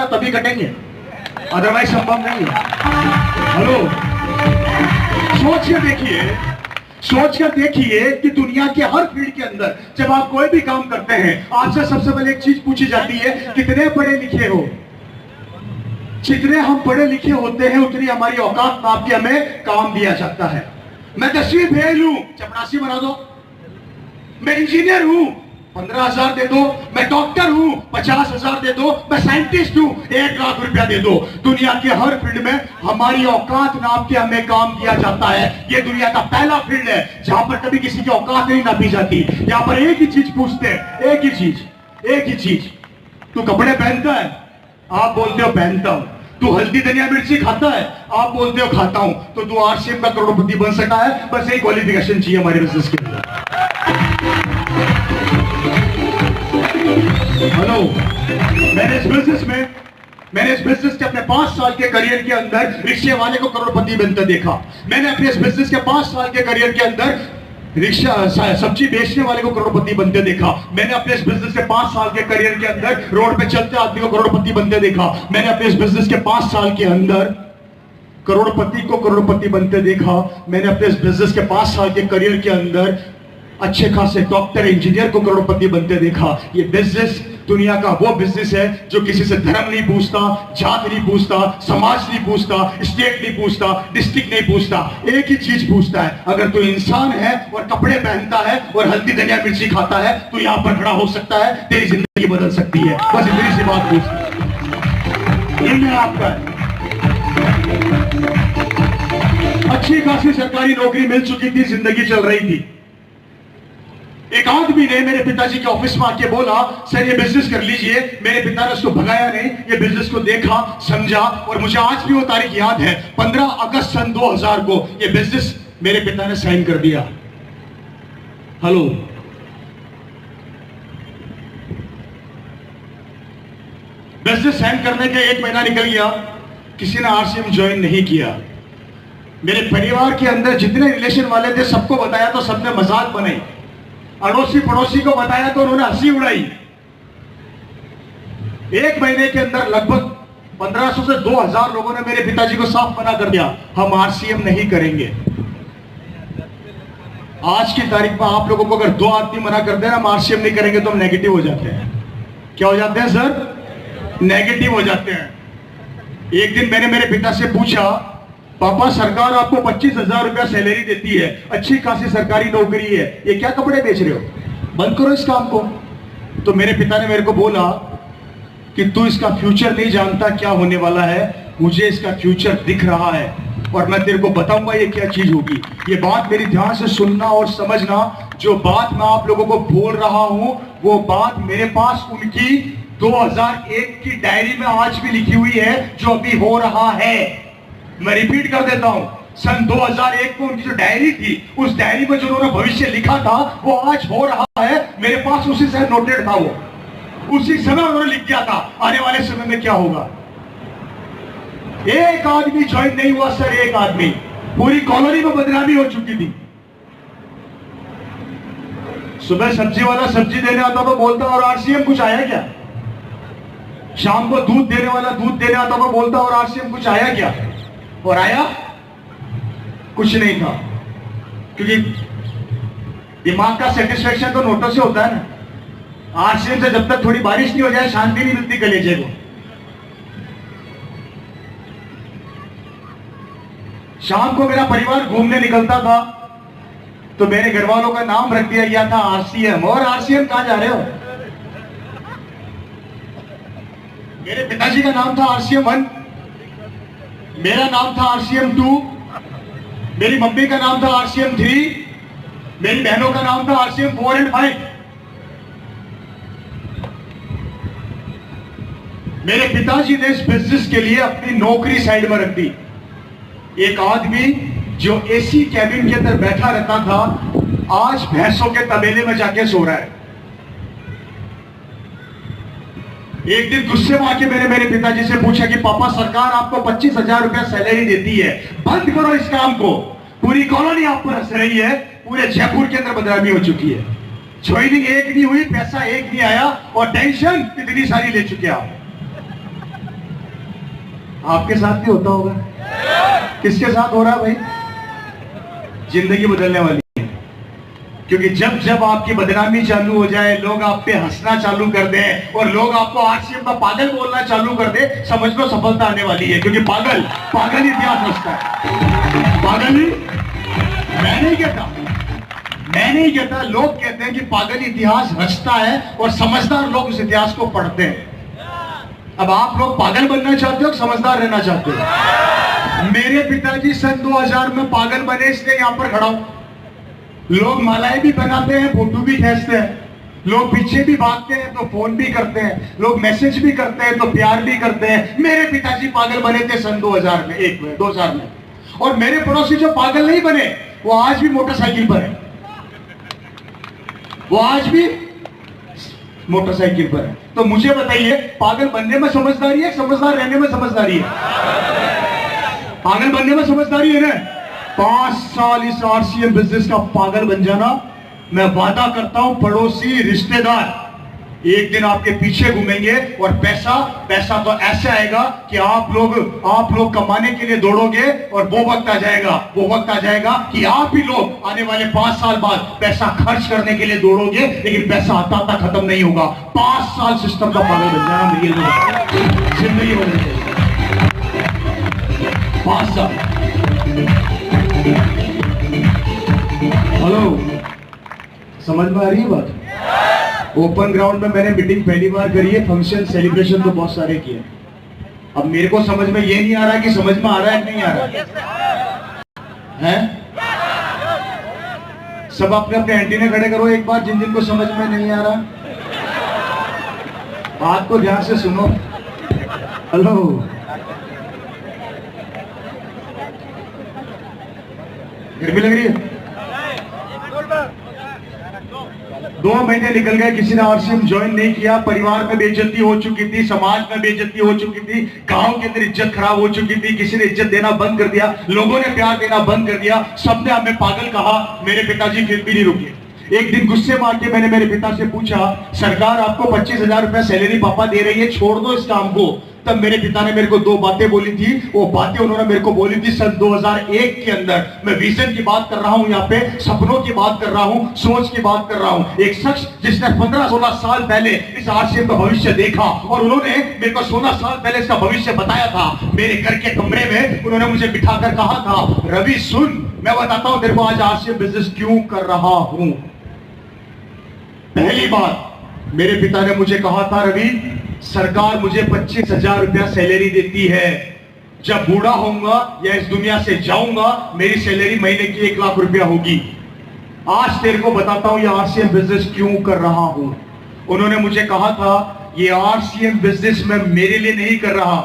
ना तभी कटेंगे, अदरवाइज संभव नहीं है। हेलो, सोच कर देखिए कि दुनिया के हर फील्ड के अंदर जब आप कोई भी काम करते हैं, आपसे सबसे पहले एक चीज पूछी जाती है, कितने पढ़े लिखे हो। जितने हम पढ़े लिखे होते हैं उतनी हमारी औकात नाप के हमें काम दिया जाता है। मैं 10वीं फेल हूं, चपरासी बना दो। मैं इंजीनियर हूं, 15,000 दे दो। मैं डॉक्टर हूं, 50,000 दे दो। मैं साइंटिस्ट हूं, 1 लाख रुपया दे दो। दुनिया के हर फील्ड में हमारी औकात नाप के हमें काम दिया जाता है। ये दुनिया का पहला फील्ड है जहां पर कभी किसी की औकात नहीं नापी जाती। यहां पर एक ही चीज पूछते हैं, एक ही चीज। तू कपड़े पहनता है? आप बोलते हो पहनता हूं। तू हल्दी धनिया मिर्ची खाता है? आप बोलते हो खाता हूं। तो तू आरसीएम का करोड़पति बन सका है? बस यही क्वालिफिकेशन चाहिए हमारे बिजनेस के अंदर। हेलो, मैंने इस बिजनेस के अपने 5 साल के करियर के अंदर रिक्शे वाले को करोड़पति बनते देखा। मैंने अपने इस बिजनेस के 5 साल के करियर के अंदर सब्जी बेचने वाले को करोड़पति बनते देखा। मैंने अपने इस बिजनेस के 5 साल के करियर के अंदर रोड पे चलते आदमी को करोड़पति बनते देखा। मैंने अपने इस बिजनेस के 5 साल के अंदर करोड़पति को करोड़पति बनते देखा। मैंने अपने इस बिजनेस के 5 साल के करियर के अंदर अच्छे खासे डॉक्टर इंजीनियर को करोड़पति बनते देखा। ये बिजनेस दुनिया का वो बिजनेस है जो किसी से धर्म नहीं पूछता, जात नहीं पूछता, समाज नहीं पूछता, स्टेट नहीं पूछता, डिस्ट्रिक्ट नहीं पूछता। एक ही चीज पूछता है, अगर तू इंसान है और कपड़े पहनता है और हल्दी धनिया मिर्ची खाता है तो यहां पर खड़ा हो सकता है, तेरी जिंदगी बदल सकती है। बस इतनी सी बात पूछता है। ये आपका है। अच्छी खासी सरकारी नौकरी मिल चुकी थी, जिंदगी चल रही थी। एक आदमी ने मेरे पिताजी के ऑफिस में आके बोला, सर ये बिजनेस कर लीजिए। मेरे पिता ने उसको भगाया नहीं, ये बिजनेस को देखा, समझा और मुझे आज भी वो तारीख याद है। 15 अगस्त सन 2000 को ये बिजनेस मेरे पिता ने साइन कर दिया। हेलो, बिजनेस साइन करने के 1 महीना निकल गया, किसी ने आरसीएम ज्वाइन नहीं किया। मेरे परिवार के अंदर जितने रिलेशन वाले थे सबको बताया तो सबने मजाक बनाई, अड़ोसी पड़ोसी को बताया तो उन्होंने हंसी उड़ाई। 1 महीने के अंदर लगभग 1500 से 2000 लोगों ने मेरे पिताजी को साफ मना कर दिया, हम आरसीएम नहीं करेंगे। आज की तारीख में आप लोगों को अगर 2 आदमी मना कर देना हम आरसीएम नहीं करेंगे तो हम नेगेटिव हो जाते हैं। क्या हो जाते हैं सर? नेगेटिव हो जाते हैं। एक दिन मैंने मेरे पिता से पूछा, पापा सरकार आपको 25,000 रुपया सैलरी देती है, अच्छी खासी सरकारी नौकरी है, ये क्या कपड़े बेच रहे हो? बंद करो इस काम को। तो मेरे पिता ने मेरे को बोला कि तू इसका फ्यूचर नहीं जानता क्या होने वाला है, मुझे इसका फ्यूचर दिख रहा है और मैं तेरे को बताऊंगा ये क्या चीज होगी। ये बात मेरी ध्यान से सुनना और समझना। जो बात मैं आप लोगों को बोल रहा हूं वो बात मेरे पास उनकी 2001 की डायरी में आज भी लिखी हुई है, जो अभी हो रहा है। मैं रिपीट कर देता हूं, सन 2001 को उनकी जो डायरी थी, उस डायरी में जो उन्होंने भविष्य लिखा था वो आज हो रहा है। मेरे पास उसी से नोटेड था, वो उसी समय उन्होंने लिख दिया था आने वाले समय में क्या होगा। एक आदमी ज्वाइन नहीं हुआ सर, एक आदमी, पूरी कॉलोनी में बदनामी हो चुकी थी। सुबह सब्जी वाला सब्जी देने आता तो बोलता और आरसीएम कुछ आया क्या? शाम को दूध देने वाला दूध देने आता तो बोलता और आरसीएम कुछ आया क्या? और आया कुछ नहीं था, क्योंकि दिमाग का सेटिस्फेक्शन तो नोटों से होता है ना। आरसीएम से जब तक थोड़ी बारिश नहीं हो जाए शांति नहीं मिलती कलेजे को। शाम को मेरा परिवार घूमने निकलता था तो मेरे घर वालों का नाम रख दिया गया था आरसीएम। और आरसीएम कहां जा रहे हो? मेरे पिताजी का नाम था आरसीएम 1, मेरा नाम था आरसीएम 2, मेरी मम्मी का नाम था आरसीएम 3, मेरी बहनों का नाम था आरसीएम 4 और 5। मेरे पिताजी ने इस बिजनेस के लिए अपनी नौकरी साइड में रख दी। एक आदमी जो एसी कैबिन के अंदर बैठा रहता था आज भैंसों के तबेले में जाके सो रहा है। एक दिन गुस्से में आके मैंने मेरे पिताजी से पूछा कि पापा सरकार आपको 25,000 रुपया सैलरी देती है, बंद करो इस काम को। पूरी कॉलोनी आप पर हंस रही है, पूरे जयपुर के अंदर बदनामी हो चुकी है। ज्वाइनिंग 1 नहीं हुई, पैसा 1 नहीं आया और टेंशन इतनी सारी ले चुके आप। आपके साथ भी होता होगा। किसके साथ हो रहा है भाई? जिंदगी बदलने वाली है। क्योंकि जब जब आपकी बदनामी चालू हो जाए, लोग आप पे हंसना चालू कर दें और लोग आपको आरसीएम का पागल बोलना चालू कर दे, समझ लो सफलता आने वाली है। क्योंकि पागल पागल ही इतिहास रचता है। पागल ही, मैं नहीं कहता, लोग कहते हैं कि पागल इतिहास रचता है और समझदार लोग उस इतिहास को पढ़ते हैं। अब आप लोग पागल बनना चाहते हो, समझदार रहना चाहते हो? मेरे पिताजी सन 2000 में पागल बने, इसलिए यहां पर खड़ा हूं। लोग मालाएं भी बनाते हैं, फोटो भी खींचते हैं, लोग पीछे भी भागते हैं तो फोन भी करते हैं, लोग मैसेज भी करते हैं तो प्यार भी करते हैं। मेरे पिताजी पागल बने थे सन 2000 में, 2000 में। और मेरे पड़ोसी जो पागल नहीं बने, वो आज भी मोटरसाइकिल पर है, वो आज भी मोटरसाइकिल पर है। तो मुझे बताइए, पागल बनने में समझदारी है, समझदार रहने में समझदारी है? पागल बनने में समझदारी है ना? 5 साल इस आरसीएम बिजनेस का पागल बन जाना, मैं वादा करता हूं पड़ोसी रिश्तेदार एक दिन आपके पीछे घूमेंगे और पैसा तो ऐसे आएगा कि आप लोग कमाने के लिए दौड़ोगे और वो वक्त आ जाएगा कि आप ही लोग आने वाले 5 साल बाद पैसा खर्च करने के लिए दौड़ोगे, लेकिन पैसा आता खत्म नहीं होगा। 5 साल सिस्टम का पागल बन जाना, मेरी जिंदगी बदल जाएगी। 5 साल। हेलो, समझ में आ रही है बात? ओपन ग्राउंड में मैंने मीटिंग पहली बार करी है, फंक्शन सेलिब्रेशन तो बहुत सारे किए। अब मेरे को समझ में ये नहीं आ रहा कि समझ में आ रहा है कि नहीं आ रहा है? सब अपने अपने एंटीने खड़े करो एक बार, जिन जिन को समझ में नहीं आ रहा। बात को ध्यान से सुनो। हेलो, गर्मी लग रही है? 2 महीने निकल गए, किसी ने आरसीएम ज्वाइन नहीं किया। परिवार में बेइज्जती हो चुकी थी, समाज में बेइज्जती हो चुकी थी, गांव के अंदर इज्जत खराब हो चुकी थी, किसी ने इज्जत देना बंद कर दिया, लोगों ने प्यार देना बंद कर दिया, सबने हमें पागल कहा। मेरे पिताजी फिर भी नहीं रुके। एक दिन गुस्से में आके मैंने मेरे पिता से पूछा, सरकार आपको 25,000 रुपया सैलरी पापा दे रही है, छोड़ दो इस काम को। तब मेरे पिता ने मेरे को 2 बातें बोली थी। वो बातें उन्होंने मेरे को बोली थी सन 2001 के अंदर। मैं विजन की बात कर रहा हूं, यहाँ पे सपनों की बात कर रहा हूं, सोच की बात कर रहा हूं। एक शख्स जिसने 15-16 साल पहले इस आरसीएम का भविष्य देखा और उन्होंने मेरे को 16 साल पहले इसका भविष्य बताया था। मेरे घर के कमरे में उन्होंने मुझे बिठाकर कहा था, रवि सुन, मैं बताता हूं तेरे को आज आरसीएम बिजनेस क्यों कर रहा हूं। पहली बात, मेरे पिता ने मुझे कहा था, रवि सरकार मुझे 25,000 रुपया सैलरी देती है। जब बूढ़ा होऊंगा या इस दुनिया से जाऊंगा, मेरी सैलरी महीने की 1 लाख रुपया होगी। आज तेरे को बताता हूं ये आरसीएम बिजनेस क्यों कर रहा हूं। उन्होंने मुझे कहा था, ये आरसीएम बिजनेस मैं मेरे लिए नहीं कर रहा,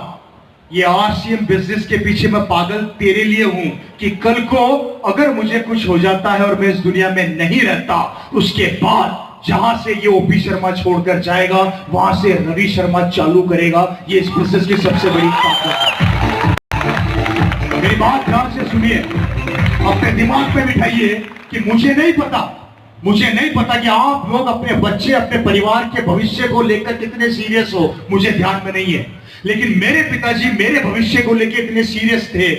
ये आरसीएम बिजनेस के पीछे मैं पागल तेरे लिए हूं कि कल को अगर मुझे कुछ हो जाता है और मैं इस दुनिया में नहीं रहता, उसके बाद जहां से ये ओपी शर्मा छोड़कर जाएगा, वहां से रवि शर्मा चालू करेगा। ये इस बिजनेस की सबसे बड़ी ताकत है। मेरी बात ध्यान से सुनिए, अपने दिमाग में बिठाइए कि मुझे नहीं पता कि आप लोग अपने बच्चे, अपने परिवार के भविष्य को लेकर कितने सीरियस हो, मुझे ध्यान में नहीं है। लेकिन मेरे पिताजी मेरे भविष्य को लेकर इतने सीरियस थे।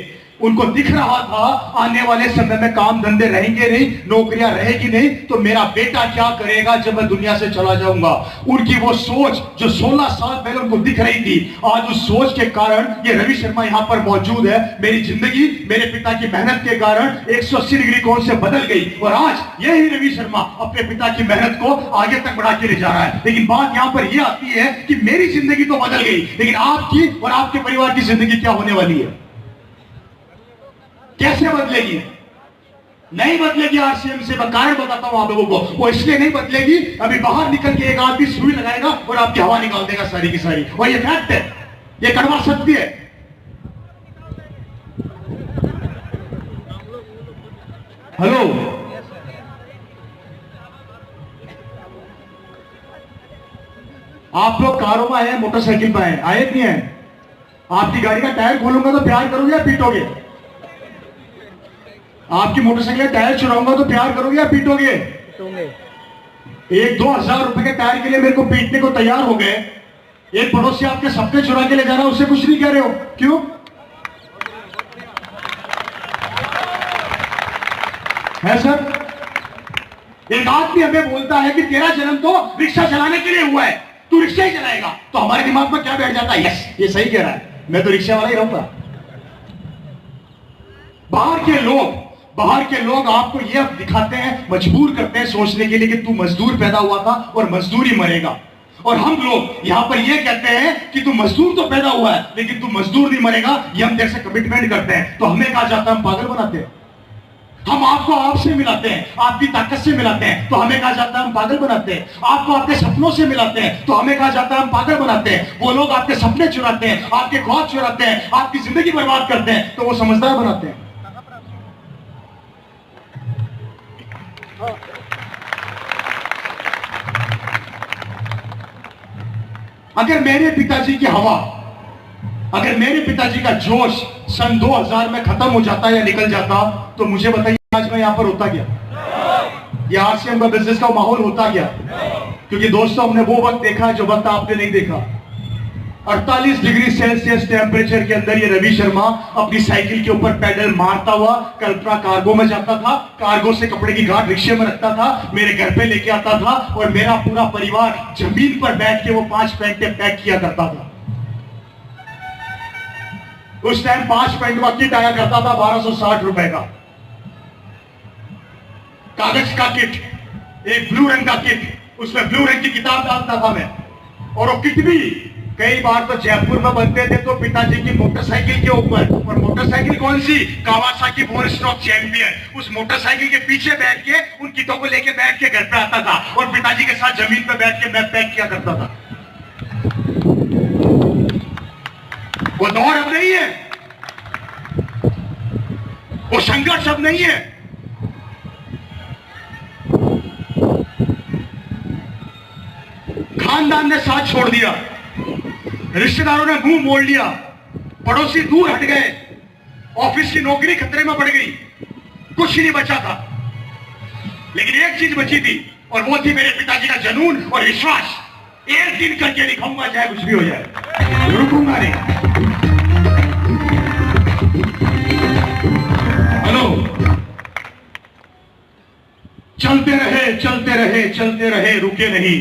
उनको दिख रहा था आने वाले समय में काम धंधे रहेंगे नहीं, नौकरियां रहेगी नहीं, तो मेरा बेटा क्या करेगा जब मैं दुनिया से चला जाऊंगा। उनकी वो सोच जो 16 साल पहले उनको दिख रही थी, आज उस सोच के कारण ये रवि शर्मा यहां पर मौजूद है। मेरी जिंदगी मेरे पिता की मेहनत के कारण 180 डिग्री कोण से बदल गई और आज यही रवि शर्मा अपने पिता की मेहनत को आगे तक बढ़ा के ले जा रहा है। लेकिन बात यहां पर यह आती है कि मेरी जिंदगी तो बदल गई, लेकिन आपकी और आपके परिवार की जिंदगी क्या होने वाली है, कैसे बदलेगी? नहीं बदलेगी आरसीएम से। मैं कारण बताता हूं आप लोगों को, वो इसलिए नहीं बदलेगी, अभी बाहर निकल के एक आदमी सुई लगाएगा और आपकी हवा निकाल देगा सारी की सारी, और ये फैक्ट है, ये कड़वा सत्य है। हेलो, आप लोग कारों में आए, मोटरसाइकिल पे आए नहीं है? आपकी गाड़ी का टायर खोलूंगा तो प्यार करोगे या पीटोगे? आपकी मोटरसाइकिल का टायर चुराऊंगा तो प्यार करोगे या पीटोगे? 1-2 हजार रुपए के टायर के लिए मेरे को पीटने को तैयार हो गए। एक पड़ोसी आपके सपने चुरा के ले जा रहा है, उससे कुछ नहीं कह रहे हो, क्यों? है सर? एक आदमी हमें बोलता है कि तेरा जन्म तो रिक्शा चलाने के लिए हुआ है, तू रिक्शा ही चलाएगा, तो हमारे दिमाग में क्या बैठ जाता है? यस, ये सही कह रहा है, मैं तो रिक्शा वाला ही रहूंगा। बाहर के लोग आपको यह दिखाते हैं, मजबूर करते हैं सोचने के लिए कि तू मजदूर पैदा हुआ था और मजदूर ही मरेगा। और हम लोग यहां पर यह कहते हैं कि तू मजदूर तो पैदा हुआ है लेकिन तू मजदूर नहीं मरेगा, ये हम तेरे से कमिटमेंट करते हैं। तो हमें कहा जाता है हम पागल बनाते हैं। हम आपको आपसे मिलाते हैं, आपकी ताकत से मिलाते हैं, तो हमें कहा जाता है हम पागल बनाते हैं। आपको आपके सपनों से मिलाते हैं तो हमें कहा जाता है हम पागल बनाते हैं। वो लोग आपके सपने चुराते हैं, आपके ख्वाब चुराते हैं, आपकी जिंदगी बर्बाद करते हैं, तो वो समझदार बनाते हैं। अगर मेरे पिताजी की हवा, अगर मेरे पिताजी का जोश सन 2000 में खत्म हो जाता या निकल जाता, तो मुझे बताइए आज मैं यहां पर होता क्या? ये आरसीएम का बिजनेस का माहौल होता क्या? क्योंकि दोस्तों हमने वो वक्त देखा जो वक्त आपने नहीं देखा। 48 डिग्री सेल्सियस टेम्परेचर के अंदर ये रवि शर्मा अपनी साइकिल के ऊपर पैडल मारता हुआ कल्पना कार्गो में जाता था, कार्गो से कपड़े की गांठ रिक्शे में रखता था, मेरे घर पे लेके आता था और मेरा पूरा परिवार जमीन पर बैठ के वो 5 पैंटें पैक किया करता था। उस टाइम 5 पैंट का किट आया करता था 1260 रुपए का, कागज का किट, एक ब्लू रंग का किट, उसमें ब्लू रंग की किताब डालता था मैं। और वो किट भी कई बार तो जयपुर में बनते थे तो पिताजी की मोटरसाइकिल के ऊपर, और मोटरसाइकिल कौन सी? Kawasaki 4 stroke champion. उस मोटरसाइकिल के पीछे बैठ के उन किटों को लेके बैठ के घर पे आता था और पिताजी के साथ जमीन पे बैठ के मैं पैक किया करता था। वो दौर अब नहीं है, वो संघर्ष अब नहीं है। खानदान ने साथ छोड़ दिया, रिश्तेदारों ने मुंह मोड़ लिया, पड़ोसी दूर हट गए, ऑफिस की नौकरी खतरे में पड़ गई, कुछ नहीं बचा था। लेकिन एक चीज बची थी और वो थी मेरे पिताजी का जुनून और विश्वास। एक दिन करके दिखाऊंगा चाहे कुछ भी हो जाए, रुकूंगा नहीं। हेलो, चलते रहे चलते रहे चलते रहे, रुके नहीं।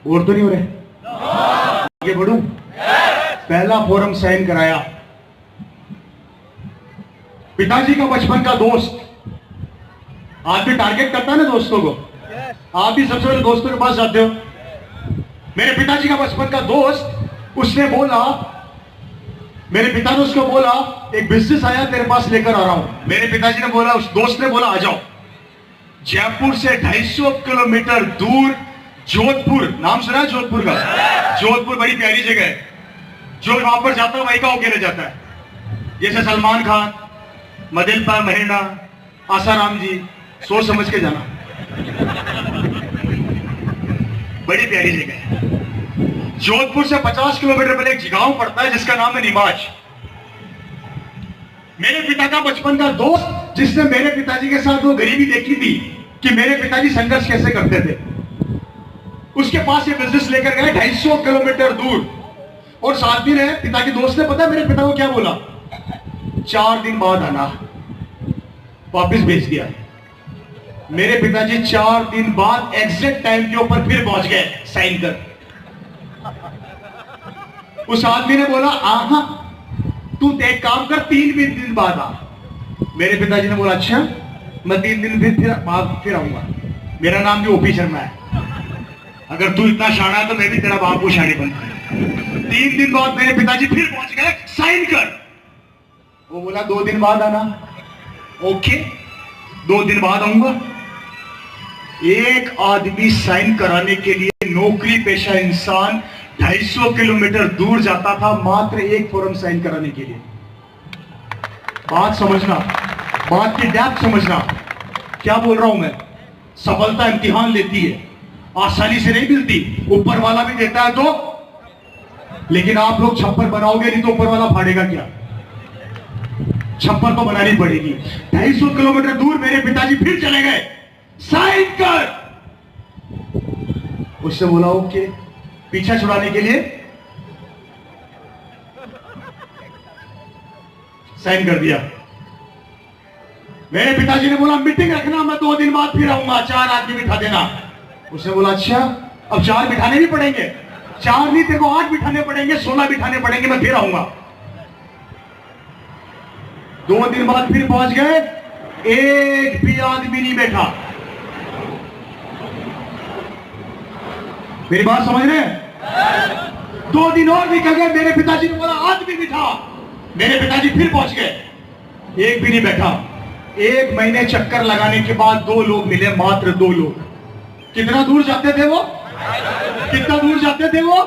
और तो नहीं हो रहे? आगे बढ़ू। पहला फोरम साइन कराया, पिताजी का बचपन का दोस्त। आदमी टारगेट करता है ना दोस्तों को, आप भी सबसे पहले दोस्तों के पास जाते हो। मेरे पिताजी का बचपन का दोस्त, उसने बोला, मेरे पिता ने उसको बोला एक बिजनेस आया तेरे पास लेकर आ रहा हूं। मेरे पिताजी ने बोला, उस दोस्त ने बोला आ जाओ। जयपुर से 250 किलोमीटर दूर जोधपुर, नाम सुना है जोधपुर का? जोधपुर बड़ी प्यारी जगह है, जो वहां पर जाता है वही का होके रह जाता है। जैसे सलमान खान, मदिलपा महीना, आसाराम जी, सोच समझ के जाना, बड़ी प्यारी जगह है। जोधपुर से 50 किलोमीटर पहले एक गांव पड़ता है जिसका नाम है नीमाच। मेरे पिता का बचपन का दोस्त, जिसने मेरे पिताजी के साथ वो गरीबी देखी थी कि मेरे पिताजी संघर्ष कैसे करते थे, उसके पास ये बिजनेस लेकर गए 250 किलोमीटर दूर। और साथी ने, पिता के दोस्त ने, पता है मेरे पिता को क्या बोला? 4 दिन बाद आना, वापिस भेज दिया। मेरे पिताजी 4 दिन बाद एग्जैक्ट टाइम के ऊपर फिर पहुंच गए साइन कर। उस आदमी ने बोला आहा तू एक काम कर, 3 दिन बाद आ। मेरे पिताजी ने बोला अच्छा, मैं 3 दिन फिर आऊंगा। मेरा नाम भी ओपी शर्मा है, अगर तू इतना शाना है तो मैं भी तेरा बाप को शानी बनता है। 3 दिन बाद मेरे पिताजी फिर पहुंच गए, साइन कर। वो बोला 2 दिन बाद आना। ओके, 2 दिन बाद आऊंगा। एक आदमी साइन कराने के लिए नौकरी पेशा इंसान 250 किलोमीटर दूर जाता था मात्र एक फॉर्म साइन कराने के लिए। बात समझना, बात की डेप्थ समझना। क्या बोल रहा हूं मैं? सफलता इम्तिहान लेती है, आसानी से नहीं मिलती, ऊपर वाला भी देता है तो। लेकिन आप लोग छप्पर बनाओगे नहीं तो ऊपर वाला फाड़ेगा क्या? छप्पर तो बनानी पड़ेगी। 250 किलोमीटर दूर मेरे पिताजी फिर चले गए साइन कर। उसने बोला ओके, पीछा छुड़ाने के लिए साइन कर दिया। मेरे पिताजी ने बोला मीटिंग रखना, मैं 2 दिन बाद फिर आऊंगा, 4 आदमी बिठा देना। उसने बोला अच्छा, अब 4 बिठाने भी पड़ेंगे? 4 नहीं, तेरे को 8 बिठाने पड़ेंगे, 16 बिठाने पड़ेंगे, मैं फिर आऊंगा। 2 दिन बाद फिर पहुंच गए, एक भी आदमी नहीं बैठा। मेरी बात समझ रहे हैं? 2 दिन और निकल गए, मेरे पिताजी ने बोला आदमी बिठा। मेरे पिताजी फिर पहुंच गए, एक भी नहीं बैठा। 1 महीने चक्कर लगाने के बाद 2 लोग मिले, मात्र 2 लोग। कितना दूर जाते थे वो? कितना दूर जाते थे वो?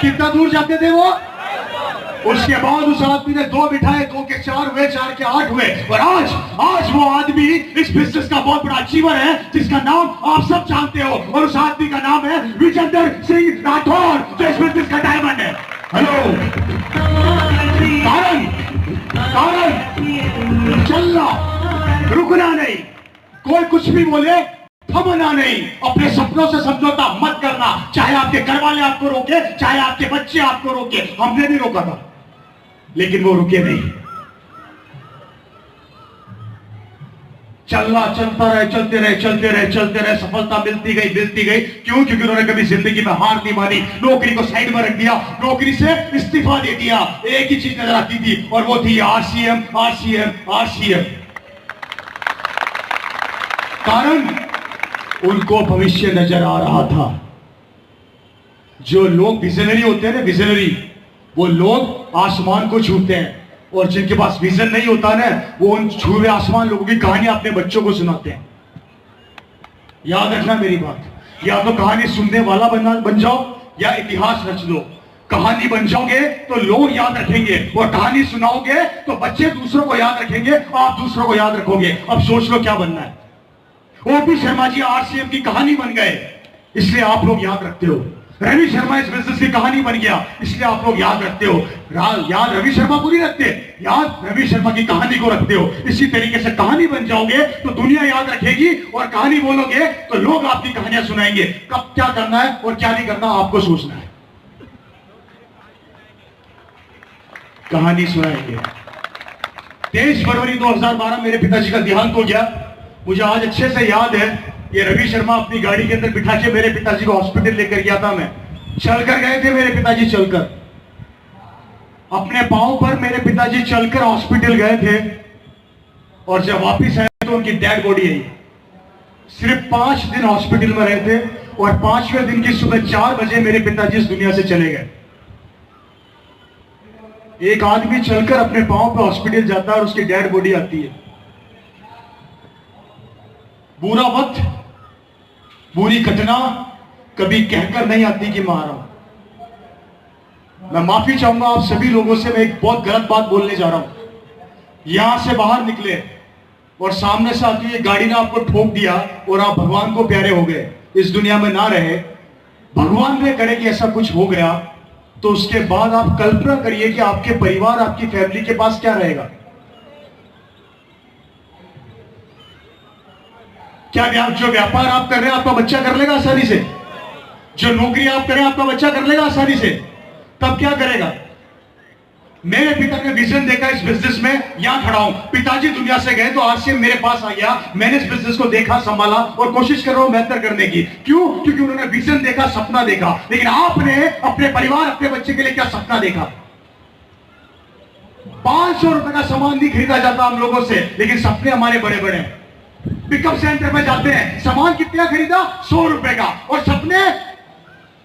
कितना दूर जाते थे वो? उसके बाद उस आदमी ने 2 बिठाए, 2 के 4 हुए, 4 के 8 हुए। और आज वो आदमी इस बिजनेस का बहुत बड़ा अचीवर है, जिसका नाम आप सब जानते हो। और उस आदमी का नाम है विजेंद्र सिंह राठौर, जो इस बिजनेस का डायमंड है। हेलो, कारण चलना, रुकना नहीं। कोई कुछ भी बोले थमना नहीं। अपने सपनों से समझौता मत करना, चाहे आपके घर वाले आपको रोके, चाहे आपके बच्चे आपको रोके। हमने भी रोका था, लेकिन वो रुके नहीं। चलना, चलता रहे, चलते रहे, चलते रहे, चलते रहे। सफलता मिलती गई, मिलती गई। क्यों? क्योंकि उन्होंने कभी जिंदगी में हार नहीं मानी, नौकरी को साइड में रख दिया, नौकरी से इस्तीफा दे दिया। एक ही चीज नजर आती थी, और वो थी आरसीएम, आरसीएम, आरसीएम। कारण उनको भविष्य नजर आ रहा था। जो लोग विजनरी होते हैं ना, विजनरी, वो लोग आसमान को छूते हैं। और जिनके पास विजन नहीं होता ना, वो उन छुए आसमान लोगों की कहानी अपने बच्चों को सुनाते हैं। याद रखना मेरी बात, या तो कहानी सुनने वाला बन जाओ, या इतिहास रच दो। कहानी बन जाओगे तो लोग याद रखेंगे, और कहानी सुनाओगे तो बच्चे दूसरों को याद रखेंगे, आप दूसरों को याद रखोगे। अब सोच लो क्या बनना है। ओपी शर्मा जी आरसीएम की कहानी बन गए, इसलिए आप लोग याद रखते हो। रवि शर्मा इस बिजनेस की कहानी बन गया, इसलिए आप लोग याद रखते हो। याद रवि शर्मा को नहीं रखते, याद रवि शर्मा की कहानी को रखते हो। इसी तरीके से कहानी बन जाओगे तो दुनिया याद रखेगी, और कहानी बोलोगे तो लोग आपकी कहानियां सुनाएंगे। कब क्या करना है और क्या नहीं करना आपको सोचना है। कहानी सुनाएंगे। 23 फरवरी 2012 मेरे पिताजी का देहांत हो गया। मुझे आज अच्छे से याद है, ये रवि शर्मा अपनी गाड़ी के अंदर बिठा के मेरे पिताजी को हॉस्पिटल लेकर गया था। मैं चलकर गए थे, मेरे पिताजी चलकर, अपने पांव पर मेरे पिताजी चलकर हॉस्पिटल गए थे। और जब वापस आए तो उनकी डेड बॉडी आई। सिर्फ 5 दिन हॉस्पिटल में रहे थे, और 5वें दिन की सुबह 4 बजे मेरे पिताजी इस दुनिया से चले गए। एक आदमी चलकर अपने पांव पर हॉस्पिटल जाता है और उसकी डेड बॉडी आती है। बुरा वक्त, बुरी घटना कभी कहकर नहीं आती कि मारा। मैं माफी चाहूंगा आप सभी लोगों से, मैं एक बहुत गलत बात बोलने जा रहा हूं। यहां से बाहर निकले और सामने से आती है गाड़ी ने आपको ठोक दिया, और आप भगवान को प्यारे हो गए, इस दुनिया में ना रहे। भगवान ने करे कि ऐसा कुछ हो गया, तो उसके बाद आप कल्पना करिए कि आपके परिवार, आपकी फैमिली के पास क्या रहेगा। क्या जो व्यापार आप कर रहे हैं आपका बच्चा कर लेगा आसानी से? जो नौकरी आप कर रहे हैं आपका बच्चा कर लेगा आसानी से? तब क्या करेगा? मेरे पिता ने विजन देखा इस बिजनेस में, यहां खड़ा हूं। पिताजी दुनिया से गए तो आरसीएम मेरे पास आ गया। मैंने इस बिजनेस को देखा, संभाला, और कोशिश कर रहा हूं बेहतर करने की। क्यों? क्योंकि उन्होंने विजन देखा, सपना देखा। लेकिन आपने अपने परिवार, अपने बच्चे के लिए क्या सपना देखा? 500 रुपए का सामान नहीं खरीदा जाता हम लोगों से, लेकिन सपने हमारे बड़े बड़े हैं। पिकअप सेंटर में जाते हैं, सामान कितना खरीदा? 100 रुपए का, और सपने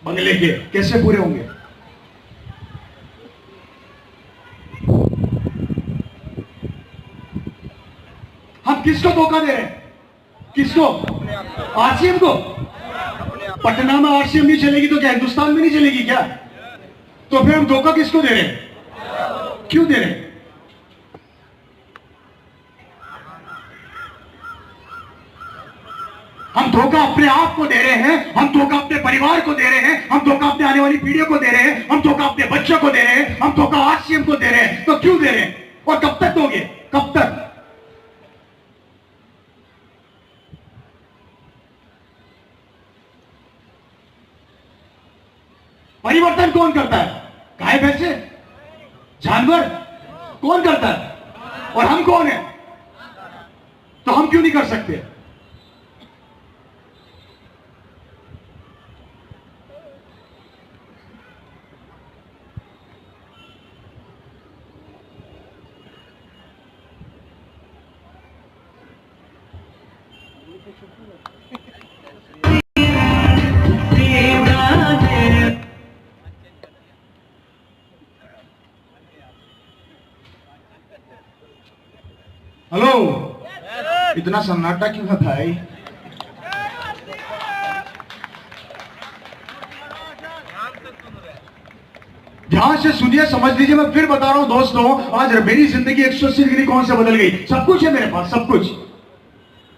बंगले के। कैसे पूरे होंगे? हम किसको धोखा दे रहे हैं? किसको? आरसीएम को। पटना में आरसीएम नहीं चलेगी तो क्या हिंदुस्तान में नहीं चलेगी क्या? तो फिर हम धोखा किसको दे रहे हैं? क्यों दे रहे हैं? हम धोखा अपने आप को दे रहे हैं, हम धोखा अपने परिवार को दे रहे हैं, हम धोखा अपने आने वाली पीढ़ियों को दे रहे हैं, हम धोखा अपने बच्चों को दे रहे हैं, हम धोखा आरसीएम को दे रहे हैं। तो क्यों दे रहे हैं और कब तक दोगे? कब तक? परिवर्तन कौन करता है? गाय भैंसे, जानवर कौन करता है? और हम कौन है? तो हम क्यों नहीं कर सकते? हेलो, इतना सन्नाटा क्यों है भाई? ध्यान से सुनिए, समझ लीजिए। मैं फिर बता रहा हूं दोस्तों, आज मेरी जिंदगी 180 डिग्री कौन से बदल गई। सब कुछ है मेरे पास, सब कुछ।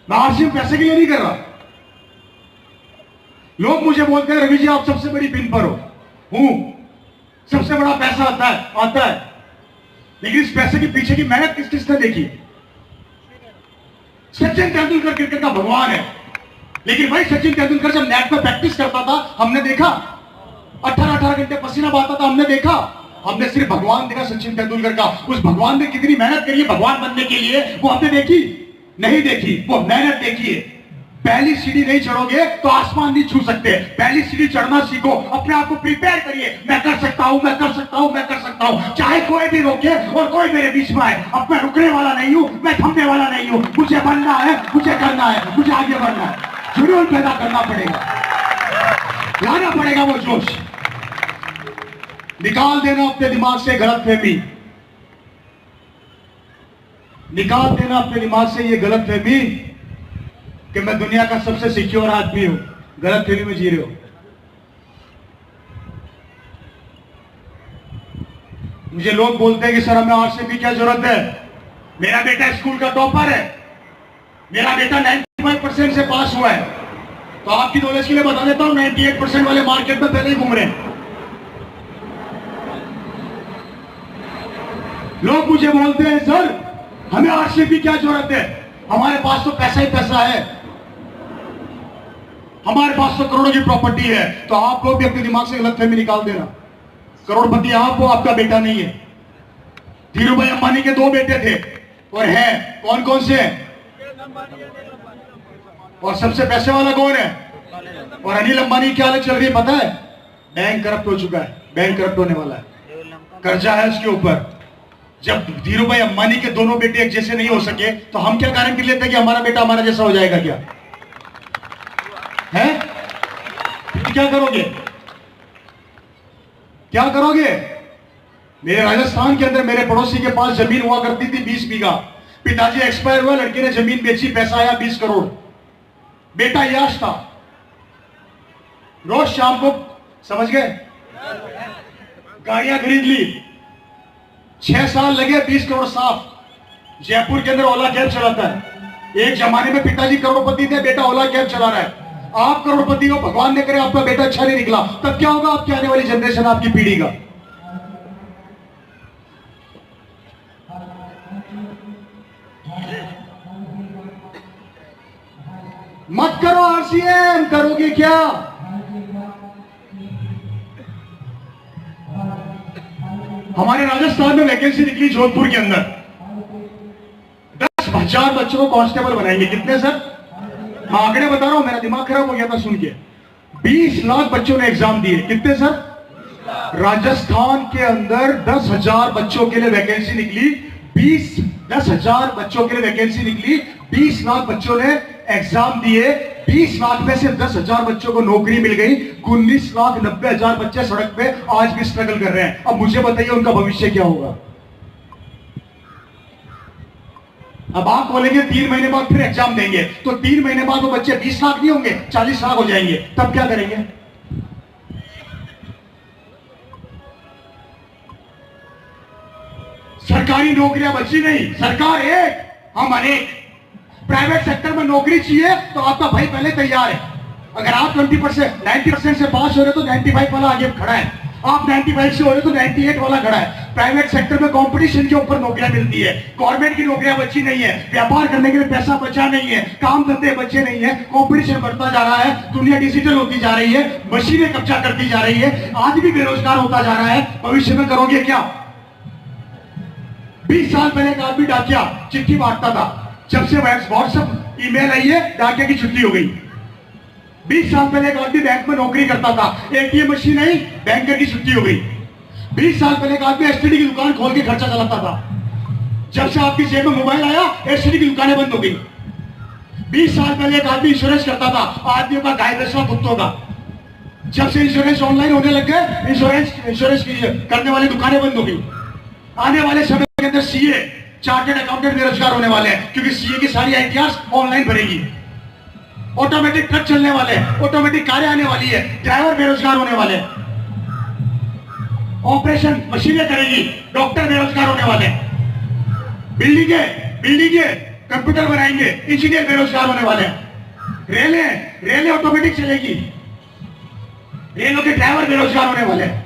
मैं आज सिर्फ पैसे के लिए नहीं कर रहा। लोग मुझे बोलते हैं रवि जी आप सबसे बड़ी पिन पर हूं, सबसे बड़ा पैसा आता है, लेकिन इस पैसे के पीछे की मेहनत किस किसने देखी? सचिन तेंदुलकर क्रिकेट का भगवान है, लेकिन भाई सचिन तेंदुलकर जब नेट पर प्रैक्टिस करता था हमने देखा, 18-18 घंटे पसीना बहाता था हमने देखा। हमने सिर्फ भगवान देखा सचिन तेंदुलकर का। उस भगवान ने कितनी मेहनत करी है भगवान बनने के लिए, वो हमने देखी नहीं? देखी, वो मेहनत देखी है। पहली सीढ़ी नहीं चढ़ोगे तो आसमान नहीं छू सकते। पहली सीढ़ी चढ़ना सीखो, अपने आप को प्रिपेयर करिए। मैं कर सकता हूं, मैं कर सकता हूं, मैं कर सकता हूं, चाहे कोई भी रोके और कोई मेरे बीच में आए। अब मैं रुकने वाला नहीं हूं, मैं थमने वाला नहीं हूं। मुझे बनना है, मुझे करना है, मुझे आगे बढ़ना है। जुनून पैदा करना पड़ेगा, लाना पड़ेगा वो जोश। निकाल देना अपने दिमाग से गलतफहमी, निकाल देना अपने दिमाग से ये गलतफहमी कि मैं दुनिया का सबसे सिक्योर आदमी हूं। गलतफहमी में जी रहे हो। मुझे लोग बोलते हैं कि सर हमें आरसीबी की क्या जरूरत है? मेरा बेटा स्कूल का टॉपर है, मेरा बेटा 95% से पास हुआ है। तो आपकी नॉलेज के लिए बता देता हूं, 98% वाले मार्केट में पहले ही घूम रहे हैं। लोग मुझे बोलते हैं सर हमें आरसीबी की क्या जरूरत है? हमारे पास तो पैसा ही पैसा है, हमारे पास तो करोड़ों की प्रॉपर्टी है। तो आप लोग भी अपने दिमाग से गलतफहमी निकाल देना। करोड़पति आप हो, आपका बेटा नहीं है। धीरू भाई अंबानी के 2 बेटे थे और हैं, कौन कौन से हैं? और सबसे पैसे वाला कौन है? और अनिल अंबानी की क्या हालत चल रही है पता है? बैंक करप्ट हो चुका है, बैंक करप्ट होने वाला है, कर्जा है उसके ऊपर। जब धीरू भाई अंबानी के दोनों बेटे एक जैसे नहीं हो सके तो हम क्या गारंटी लेते हैं कि हमारा बेटा हमारा जैसा हो जाएगा? क्या है? क्या करोगे, क्या करोगे? मेरे राजस्थान के अंदर मेरे पड़ोसी के पास जमीन हुआ करती थी 20 बीघा। पिताजी एक्सपायर हुआ, लड़के ने जमीन बेची, पैसा आया 20 करोड़। बेटा याश था, रोज शाम को, समझ गए, गाड़ियां खरीद ली। 6 साल लगे, 20 करोड़ साफ। जयपुर के अंदर ओला कैब चलाता है। एक जमाने में पिताजी करोड़पति थे, बेटा ओला कैब चला रहा है। आप करोड़पति हो, भगवान ने करे आपका बेटा अच्छा नहीं निकला, तब क्या होगा आपकी आने वाली जनरेशन, आपकी पीढ़ी का? मत करो आरसीएम, करोगे क्या? हमारे राजस्थान में वैकेंसी निकली जोधपुर के अंदर, 10,000 बच्चों को कांस्टेबल बनाएंगे। कितने सर? मैं आंकड़े बता रहा हूं, मेरा दिमाग खराब हो गया था सुन के। 20 लाख बच्चों ने एग्जाम दिए। कितने सर? राजस्थान के अंदर 10,000 बच्चों के लिए वैकेंसी निकली। 10,000 बच्चों के लिए वैकेंसी निकली, 20 लाख बच्चों ने एग्जाम दिए। 20 लाख में से 10,000 बच्चों को नौकरी मिल गई। 19,90,000 बच्चे सड़क पे आज भी स्ट्रगल कर रहे हैं। अब मुझे बताइए उनका भविष्य क्या होगा? अब आप बोलेंगे 3 महीने बाद फिर एग्जाम देंगे, तो 3 महीने बाद वो बच्चे 20 लाख नहीं होंगे, 40 लाख हो जाएंगे। तब क्या करेंगे? सरकारी नौकरियां बची नहीं, सरकार एक, हम अनेक। प्राइवेट सेक्टर में नौकरी चाहिए तो आपका भाई पहले तैयार है। अगर आप 20%, 90% से पास हो रहे तो 95 वाला आगे खड़ा है। आप 95 से हो रहे तो 98 वाला खड़ा है। प्राइवेट सेक्टर में कंपटीशन के ऊपर नौकरियां मिलती है, गवर्नमेंट की नौकरियां बची नहीं है, व्यापार करने के लिए पैसा बचा नहीं है, काम धंधे बचे नहीं है, कंपटीशन बढ़ता जा रहा है, दुनिया डिजिटल होती जा रही है, मशीनें कब्जा करती जा रही है, आदमी बेरोजगार होता जा रहा है। भविष्य में करोगे क्या? 20 साल पहले एक आदमी डाकिया चिट्ठी बांटता था, जब से व्हाट्सएप ईमेल आई है डाकिया की छुट्टी हो गई। 20 साल पहले एक आदमी बैंक में नौकरी करता था, एटीएम मशीन आई, बैंकर की छुट्टी हो गई। 20 साल पहले एक आदमी एसटीडी की दुकान खोल के खर्चा चलाता था, जब से आपकी जेब में मोबाइल आया एसटीडी की दुकानें बंद हो गई। 20 साल पहले एक आदमी इंश्योरेंस करता था, आदमियों का गाय भैंस कुत्तों का, जब से इंश्योरेंस ऑनलाइन होने लग गए इंश्योरेंस करने वाली दुकानें बंद हो गई। आने वाले समय के अंदर सीए चार्टर्ड अकाउंटेंट बेरोजगार होने वाले हैं, क्योंकि सीए की सारी आईटीआर ऑनलाइन भरेगी। ऑटोमेटिक ट्रक चलने वाले हैं, ऑटोमेटिक कारें आने वाली है, ड्राइवर बेरोजगार होने वाले हैं, ऑपरेशन मशीनें करेगी, डॉक्टर बेरोजगार होने वाले हैं, बिल्डिंगे कंप्यूटर बनाएंगे, इंजीनियर बेरोजगार होने वाले हैं, रेलें ऑटोमेटिक चलेगी, रेलों के ड्राइवर बेरोजगार होने वाले हैं।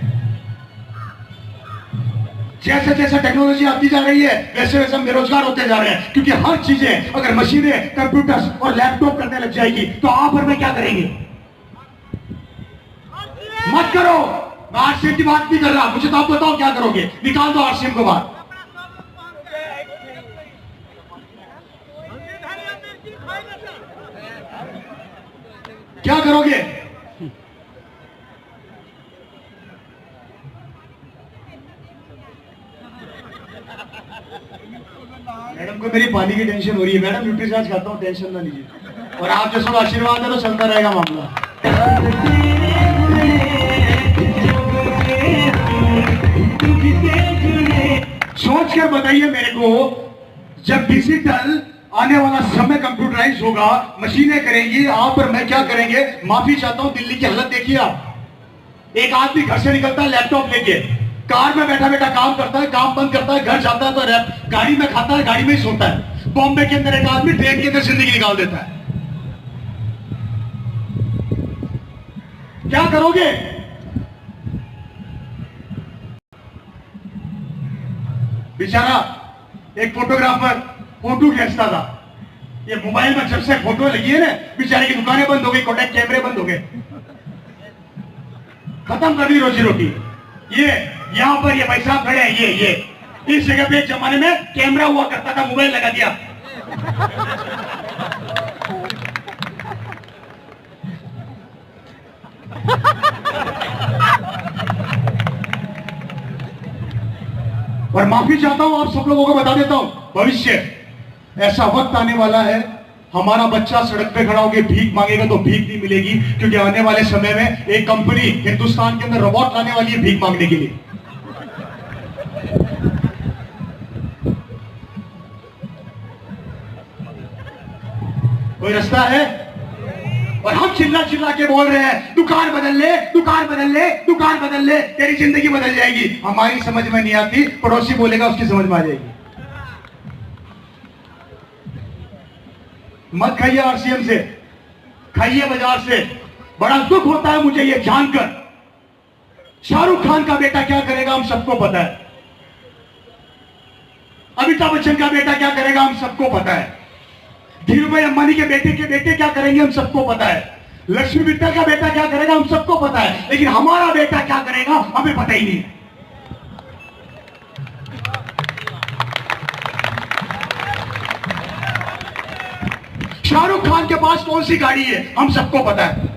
जैसे जैसे टेक्नोलॉजी आती जा रही है वैसे वैसे हम बेरोजगार होते जा रहे हैं, क्योंकि हर चीजें अगर मशीनें कंप्यूटर और लैपटॉप करने लग जाएगी तो आप और मैं क्या करेंगे? मत करो, मैं आरसीएम की बात नहीं कर रहा, मुझे तो आप बताओ क्या करोगे? निकाल दो आरसीएम को बाहर। क्या करोगे? मैडम को मेरी पानी की टेंशन हो रही है, मैडम न्यूट्रीचार्ज खाता हूँ, टेंशन ना लीजिए, और आप जैसा आशीर्वाद है तो चलता रहेगा मामला। सोच कर बताइए मेरे को, जब डिजिटल आने वाला समय कंप्यूटराइज होगा, मशीनें करेंगी, आप और मैं क्या करेंगे? माफी चाहता हूं, दिल्ली की हालत देखिए आप। एक आदमी घर से निकलता है लैपटॉप लेके, कार में बैठा बैठा काम करता है, काम बंद करता है, घर जाता है तो गाड़ी में खाता है, गाड़ी में ही सोता है। बॉम्बे के अंदर एक आदमी ट्रेन के अंदर जिंदगी निकाल देता है। क्या करोगे? बेचारा एक फोटोग्राफर फोटो खींचता था, ये मोबाइल में जब से फोटो लगी है ना, बेचारे की दुकानें बंद हो गई, कोटक कैमरे बंद हो गए, खत्म कर दी रोजी रोटी। ये यहां पर ये भाई साहब खड़े हैं, ये इस जगह पे एक जमाने में कैमरा हुआ करता था, मोबाइल लगा दिया। और माफी चाहता हूं, आप सब लोगों को बता देता हूं, भविष्य ऐसा वक्त आने वाला है, हमारा बच्चा सड़क पे खड़ा होकर भीख मांगेगा तो भीख नहीं मिलेगी, क्योंकि आने वाले समय में एक कंपनी हिंदुस्तान के अंदर रोबोट लाने वाली है भीख मांगने के लिए। कोई रास्ता है? और हम चिल्ला चिल्ला के बोल रहे हैं दुकान बदल ले, दुकान बदल ले, दुकान बदल ले, तेरी जिंदगी बदल जाएगी। हमारी समझ में नहीं आती, पड़ोसी बोलेगा उसकी समझ में आ जाएगी। मत खाइए आरसीएम से, खाइए बाजार से। बड़ा दुख होता है मुझे ये जानकर, शाहरुख खान का बेटा क्या करेगा हम सबको पता है, अमिताभ बच्चन का बेटा क्या करेगा हम सबको पता है, धीरूभाई अंबानी के बेटे क्या करेंगे हम सबको पता है, लक्ष्मी मित्तल का बेटा क्या करेगा हम सबको पता है, लेकिन हमारा बेटा क्या करेगा हमें पता ही नहीं। शाहरुख खान के पास कौन सी गाड़ी है हम सबको पता है,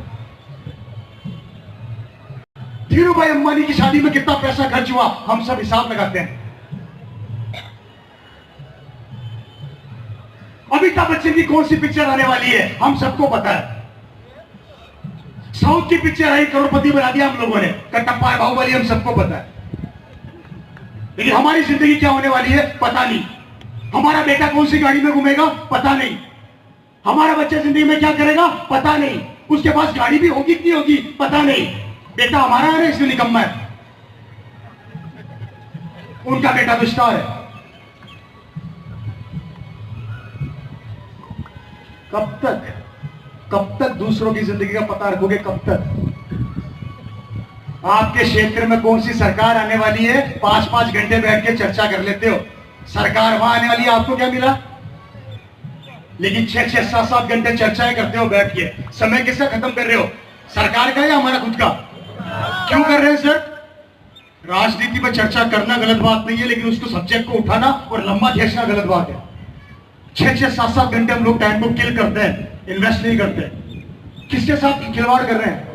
धीरूभाई अंबानी की शादी में कितना पैसा खर्च हुआ हम सब हिसाब लगाते हैं, अमिताभ बच्चन की कौन सी पिक्चर आने वाली है हम सबको पता है, साउथ की पिक्चर आई करोड़पति बना दिया हम लोगों ने, कटप्पा बाहुबली हम सबको पता है, लेकिन हमारी जिंदगी क्या होने वाली है पता नहीं, हमारा बेटा कौन सी गाड़ी में घूमेगा पता नहीं, हमारा बच्चा जिंदगी में क्या करेगा पता नहीं, उसके पास गाड़ी भी होगी कि नहीं होगी पता नहीं, बेटा हमारा है इसलिए निकम्मा है, उनका बेटा तो स्टार है। कब तक दूसरों की जिंदगी का पता रखोगे? कब तक? आपके क्षेत्र में कौन सी सरकार आने वाली है? 5-5 घंटे बैठ के चर्चा कर लेते हो। सरकार वहां आने वाली है, आपको क्या मिला? लेकिन 6-6, 7-7 घंटे चर्चाएं करते हो बैठ के। समय किसका खत्म कर रहे हो? सरकार का या हमारा खुद का? क्यों कर रहे हैं सर? राजनीति में चर्चा करना गलत बात नहीं है, लेकिन उसको सब्जेक्ट को उठाना और लंबा खींचना गलत बात है। 6-6, 7-7 घंटे हम लोग टाइम को किल करते हैं, इन्वेस्ट नहीं करते। किसके साथ खिलवाड़ कर रहे हैं?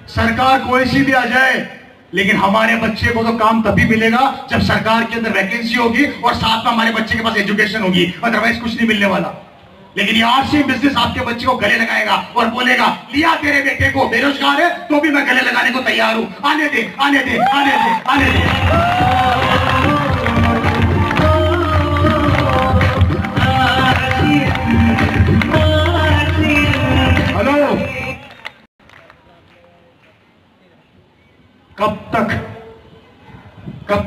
सरकार कोई सी भी आ जाए, लेकिन हमारे बच्चे को तो काम तभी मिलेगा जब सरकार के अंदर वैकेंसी होगी और साथ में हमारे बच्चे के पास एजुकेशन होगी, अदरवाइज कुछ नहीं मिलने वाला। लेकिन ये आरसी बिजनेस आपके बच्चे को गले लगाएगा और बोलेगा लिया तेरे बेटे को, बेरोजगार है तो भी मैं गले लगाने को तैयार हूं, आने दे आने दे आने दे आने दे। हेलो, कब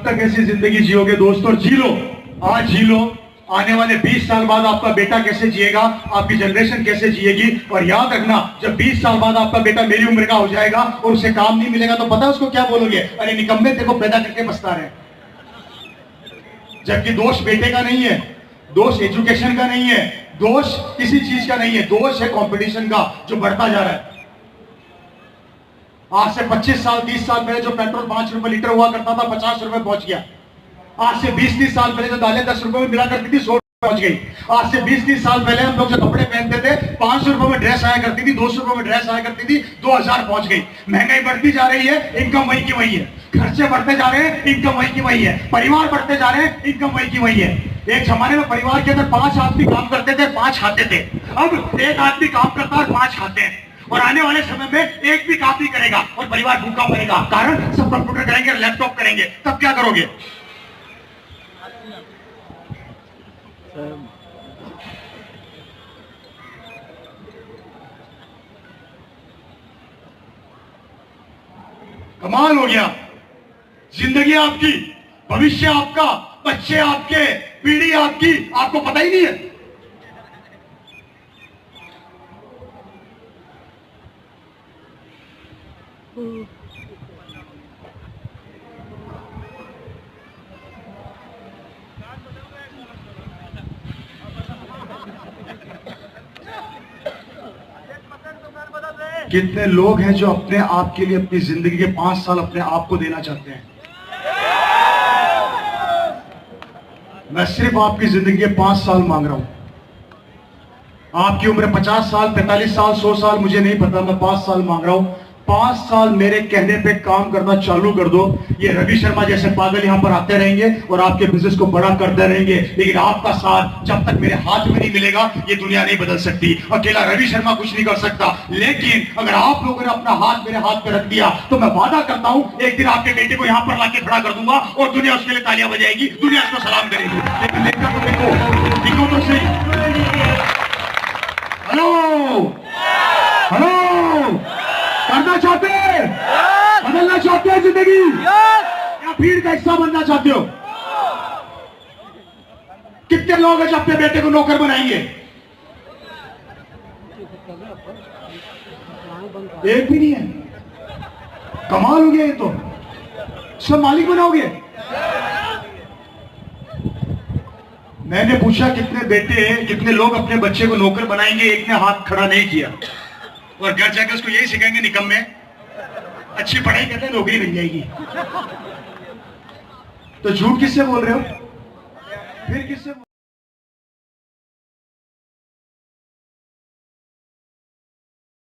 तक ऐसी जिंदगी जियोगे दोस्तों? जी लो, आज जी लो। आने वाले 20 साल बाद आपका बेटा कैसे जिएगा, आपकी जनरेशन कैसे जिएगी। और याद रखना, जब 20 साल बाद आपका बेटा मेरी उम्र का हो जाएगा और उसे काम नहीं मिलेगा तो पता है उसको क्या बोलोगे? अरे निकम्मे, तेरे को पैदा करके पछता रहे। जबकि दोष बेटे का नहीं है, दोष एजुकेशन का नहीं है, दोष किसी चीज का नहीं है, दोष है कंपटीशन का जो बढ़ता जा रहा है। आज से 25 साल 30 साल पहले जो पेट्रोल 5 रुपए लीटर हुआ करता था 50 रुपए पहुंच गया। आज से 20-30 साल पहले जो दालें 10 रुपए में मिला करती थी 100 रुपए पहुंच गई। आज से 20-30 साल पहले हम लोग जो कपड़े पहनते थे 500 रुपए में ड्रेस आया करती थी, 200 रुपए में ड्रेस आया करती थी, 2000 पहुंच गई। महंगाई बढ़ती जा रही है, इनकम वही की वही है। खर्चे बढ़ते जा रहे हैं, इनकम वही की वही है। परिवार बढ़ते जा रहे हैं, इनकम वही की वही है। एक जमाने में परिवार के अंदर 5 आदमी काम करते थे, 5 खाते थे। अब 1 आदमी काम करता है और 5 खाते हैं। और आने वाले समय में एक भी काम नहीं करेगा और परिवार भूखा पड़ेगा। कारण सब कंप्यूटर करेंगे, लैपटॉप करेंगे। तब क्या करोगे? कमाल हो गया। जिंदगी आपकी, भविष्य आपका, बच्चे आपके, पीढ़ी आपकी, आपको पता ही नहीं है। कितने लोग हैं जो अपने आप के लिए अपनी जिंदगी के 5 साल अपने आप को देना चाहते हैं। मैं सिर्फ आपकी जिंदगी के 5 साल मांग रहा हूं। आपकी उम्र 50 साल 45 साल 100 साल मुझे नहीं पता, मैं 5 साल मांग रहा हूं। 5 साल मेरे कहने पे काम करना चालू कर दो। ये रवि शर्मा जैसे पागल यहां पर आते रहेंगे और आपके बिजनेस को बड़ा करते रहेंगे, लेकिन आपका साथ जब तक मेरे हाथ में नहीं मिलेगा ये दुनिया नहीं बदल सकती। अकेला रवि शर्मा कुछ नहीं कर सकता, लेकिन अगर आप लोगों ने अपना हाथ मेरे हाथ पे रख दिया तो मैं वादा करता हूं एक दिन आपके बेटे को यहां पर लाके खड़ा कर दूंगा और दुनिया उसके लिए तालियां बजाएगी, दुनिया उसको सलाम करेगी। लेकिन देखना तो देखो तो सही। हेलो हेलो, करना चाहते हैं, बदलना चाहते हैं जिंदगी, या भीड़ का हिस्सा बनना चाहते हो? कितने लोग हैं जो अपने बेटे को नौकर बनाएंगे? एक भी नहीं है। कमाल हो गया ये तो। सब मालिक बनाओगे? मैंने पूछा कितने बेटे, कितने लोग अपने बच्चे को नौकर बनाएंगे? एक ने हाथ खड़ा नहीं किया। और घर जाकर उसको यही सिखाएंगे निकम्मे, अच्छी पढ़ाई करते नौकरी मिल जाएगी। तो झूठ किससे बोल रहे हो? फिर किससे